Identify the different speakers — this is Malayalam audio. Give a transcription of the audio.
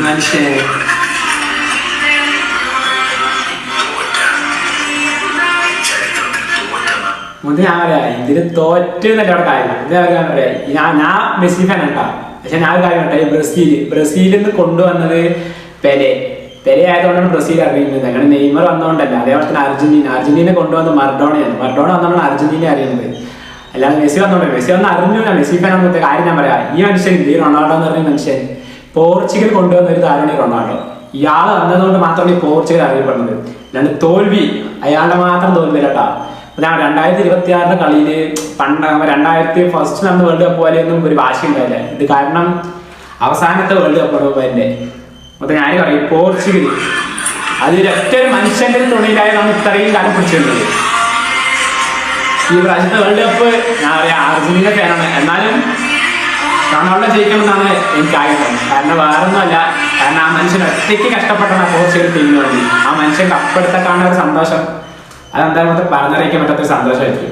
Speaker 1: മനുഷ്യൻ മുന്നേ ഞാൻ പറയാ ഇതില് തോറ്റെന്നല്ല അവിടെ കാര്യം. ഇത് ഞാൻ പറയാ ഞാൻ മെസ്സി ഫാൻ കേട്ടാ. പക്ഷെ ഞാൻ കാര്യം കേട്ടോ, ബ്രസീലിൽ നിന്ന് കൊണ്ടുവന്നത് പെലെ ആയതുകൊണ്ടാണ് ബ്രസീൽ അറിയുന്നത്. അങ്ങനെ നെയ്മർ വന്നതുകൊണ്ടല്ല. അതേപോലെ തന്നെ അർജന്റീന കൊണ്ടുവന്ന മർഡോണയാണ്. മർഡോണ വന്നതാണ് അർജന്റീന അറിയുന്നത്. അല്ലാതെ മെസ്സി വന്നോണ്ടല്ലോ. മെസ്സി വന്ന് അറിഞ്ഞു ഞാൻ മെസ്സി ഫാൻ ആണെന്നത്തെ കാര്യം ഞാൻ പറയാം. ഈ മനുഷ്യൻ ഈ റൊണാൾഡോ എന്ന് പറഞ്ഞ മനുഷ്യൻ പോർച്ചുഗൽ കൊണ്ടുവന്ന ഒരു താരമാണ് ഈ റൊണാൾഡോ. ഇയാൾ വന്നതുകൊണ്ട് മാത്രമാണ് ഈ പോർച്ചുഗൽ അറിയപ്പെടുന്നത്. അല്ലാണ്ട് തോൽവി അയാളുടെ മാത്രം തോൽവിയിലട്ടാ. ഞാൻ 2026 കളിയില് പണ്ട് 2001 നടന്ന വേൾഡ് കപ്പ് പോലെയൊന്നും ഒരു വാശി ഉണ്ടായില്ല. ഇത് കാരണം അവസാനത്തെ വേൾഡ് കപ്പ് എൻ്റെ മൊത്തം ഞാൻ പറയും പോർച്ചുഗൽ അതിലൊറ്റ ഒരു മനുഷ്യന്റെ തുണിയിലായതാണ് ഇത്രയും കാലം പിടിച്ചിരുന്നത്. ഈ പ്രാവശ്യത്തെ വേൾഡ് കപ്പ് ഞാൻ പറയാം അർജന്റീന ഫാനാണ്. എന്നാലും റൊണാൾഡോ ജയിക്കണമെന്നാണ് എനിക്ക് ആഗ്രഹം. കാരണം വേറൊന്നുമല്ല, കാരണം ആ മനുഷ്യൻ ഒറ്റയ്ക്ക് കഷ്ടപ്പെട്ടാണ് പോർച്ചുഗൽ ടീമിന് വേണ്ടി. ആ മനുഷ്യൻ കപ്പെടുത്ത കാണുന്ന ഒരു സന്തോഷം അതെന്തായാലും പറഞ്ഞറിയിക്കാൻ പറ്റാത്തൊരു സന്തോഷമായിരിക്കും.